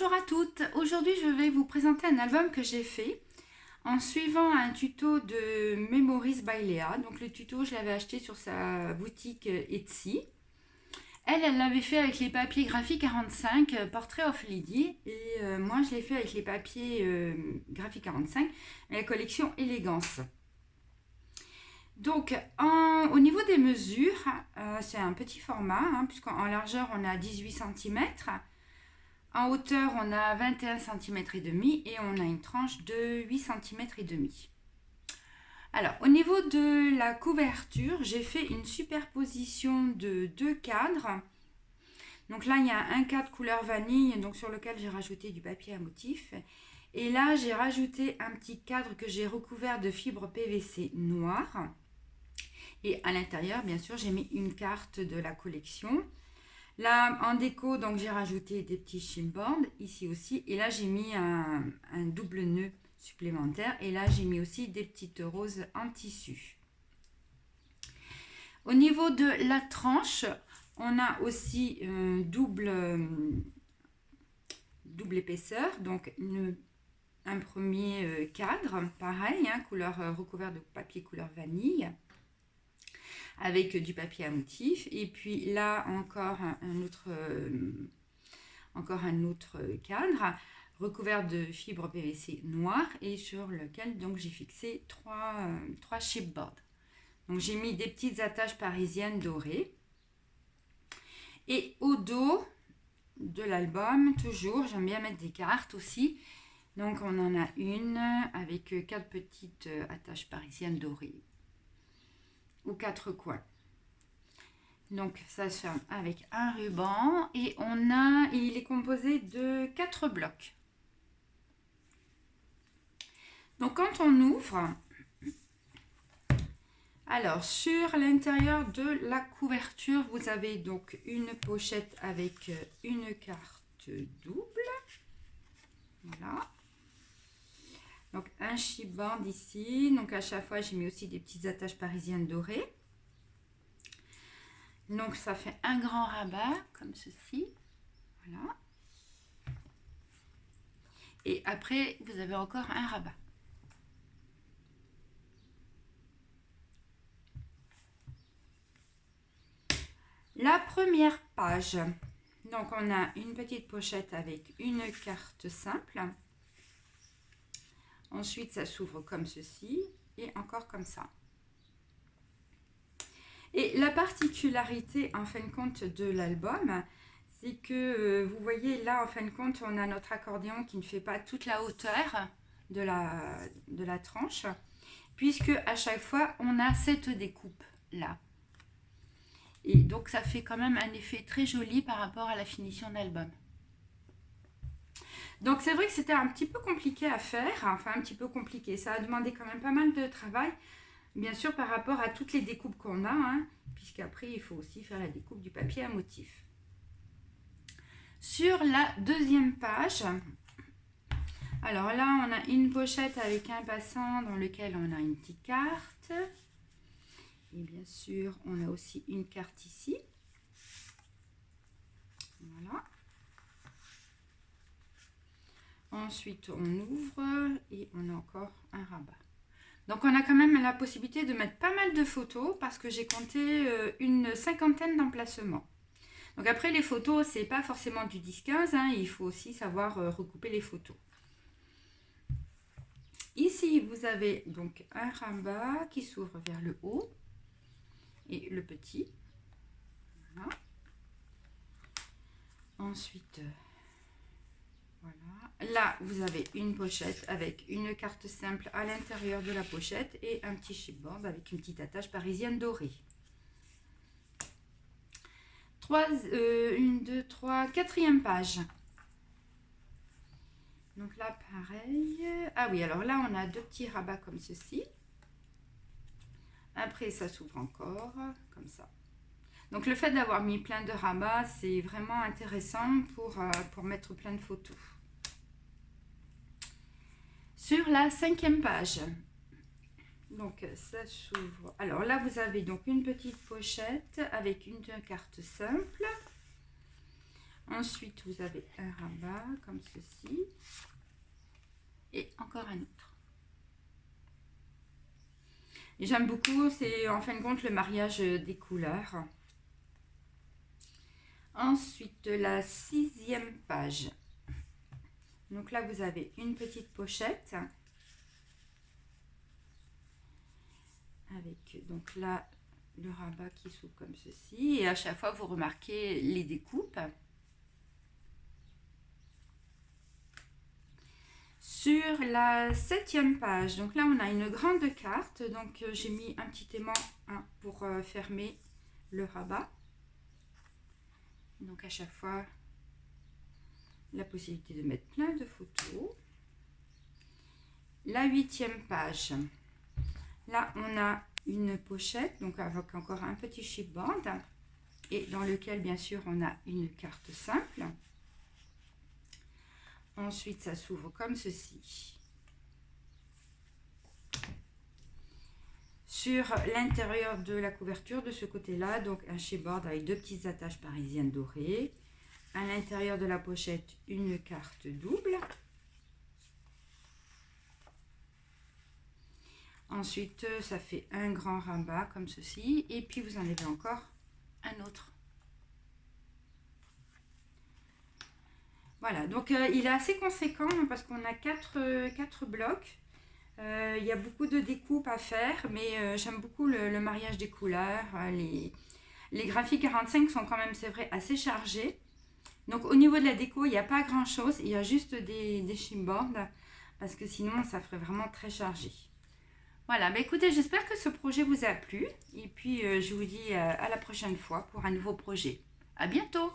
Bonjour à toutes, aujourd'hui je vais vous présenter un album que j'ai fait en suivant un tuto de Memories by Léa. Donc le tuto je l'avais acheté sur sa boutique Etsy. Elle l'avait fait avec les papiers Graphic 45 Portrait of Lady et moi je l'ai fait avec les papiers Graphic 45 la collection Élégance. Donc au niveau des mesures, c'est un petit format puisqu'en largeur on a 18 cm. En hauteur, on a 21 cm et demi et on a une tranche de 8 cm et demi. Alors, au niveau de la couverture, j'ai fait une superposition de deux cadres. Donc là, il y a un cadre couleur vanille, donc sur lequel j'ai rajouté du papier à motif. Et là, j'ai rajouté un petit cadre que j'ai recouvert de fibres PVC noire. Et à l'intérieur, bien sûr, j'ai mis une carte de la collection. Là, en déco, donc j'ai rajouté des petits chipboards ici aussi. Et là, j'ai mis un double nœud supplémentaire. Et là, j'ai mis aussi des petites roses en tissu. Au niveau de la tranche, on a aussi double épaisseur. Donc, un premier cadre, pareil, couleur recouvert de papier couleur vanille, avec du papier à motif. Et puis là, encore un autre cadre recouvert de fibres PVC noires et sur lequel donc j'ai fixé trois chipboards. Donc j'ai mis des petites attaches parisiennes dorées. Et au dos de l'album, toujours, j'aime bien mettre des cartes aussi. Donc on en a une avec 4 petites attaches parisiennes dorées aux 4 coins. Donc ça se ferme avec un ruban et il est composé de 4 blocs. Donc quand on ouvre, alors sur l'intérieur de la couverture, vous avez donc une pochette avec une carte double. Voilà. Donc un chipboard ici. Donc à chaque fois, j'ai mis aussi des petites attaches parisiennes dorées. Donc ça fait un grand rabat comme ceci. Voilà. Et après, vous avez encore un rabat. La première page. Donc on a une petite pochette avec une carte simple. Ensuite, ça s'ouvre comme ceci et encore comme ça. Et la particularité, en fin de compte, de l'album, c'est que vous voyez là, en fin de compte, on a notre accordéon qui ne fait pas toute la hauteur de la tranche, puisque à chaque fois, on a cette découpe là. Et donc, ça fait quand même un effet très joli par rapport à la finition d'album. Donc, c'est vrai que c'était un petit peu compliqué à faire, enfin un petit peu compliqué. Ça a demandé quand même pas mal de travail. Bien sûr, par rapport à toutes les découpes qu'on a, puisqu'après, il faut aussi faire la découpe du papier à motif. Sur la deuxième page, alors là, on a une pochette avec un passant dans lequel on a une petite carte. Et bien sûr, on a aussi une carte ici. Voilà. Ensuite, on ouvre et on a encore un rabat. Donc on a quand même la possibilité de mettre pas mal de photos parce que j'ai compté une 50aine d'emplacements. Donc après les photos, c'est pas forcément du 10-15, il faut aussi savoir recouper les photos. Ici, vous avez donc un rabat qui s'ouvre vers le haut et le petit. Voilà. Ensuite, voilà. Là, vous avez une pochette avec une carte simple à l'intérieur de la pochette et un petit chipboard avec une petite attache parisienne dorée. 4e page. Donc là, pareil. Ah oui, alors là, on a 2 petits rabats comme ceci. Après, ça s'ouvre encore, comme ça. Donc le fait d'avoir mis plein de rabats, c'est vraiment intéressant pour mettre plein de photos. Sur la 5e page, donc ça s'ouvre. Alors là, vous avez donc une petite pochette avec une carte simple. Ensuite, vous avez un rabat comme ceci. Et encore un autre. J'aime beaucoup, c'est en fin de compte le mariage des couleurs. Ensuite, la 6e page. Donc là, vous avez une petite pochette. Avec donc là, le rabat qui s'ouvre comme ceci. Et à chaque fois, vous remarquez les découpes. Sur la 7e page, donc là on a une grande carte, donc j'ai mis un petit aimant pour fermer le rabat. Donc à chaque fois, la possibilité de mettre plein de photos. La 8e page, là on a une pochette, donc avec encore un petit chipboard, et dans lequel bien sûr on a une carte simple. Ensuite, ça s'ouvre comme ceci. Sur l'intérieur de la couverture, de ce côté-là, donc un chipboard avec 2 petites attaches parisiennes dorées. À l'intérieur de la pochette, une carte double. Ensuite, ça fait un grand rabat comme ceci. Et puis, vous en avez encore un autre. Voilà, donc il est assez conséquent parce qu'on a 4 blocs. Il y a beaucoup de découpes à faire, mais j'aime beaucoup le mariage des couleurs. Les graphiques 45 sont quand même, c'est vrai, assez chargés. Donc au niveau de la déco, il n'y a pas grand chose. Il y a juste des chipboards parce que sinon, ça ferait vraiment très chargé. Voilà, bah écoutez, j'espère que ce projet vous a plu. Et puis, je vous dis à la prochaine fois pour un nouveau projet. À bientôt!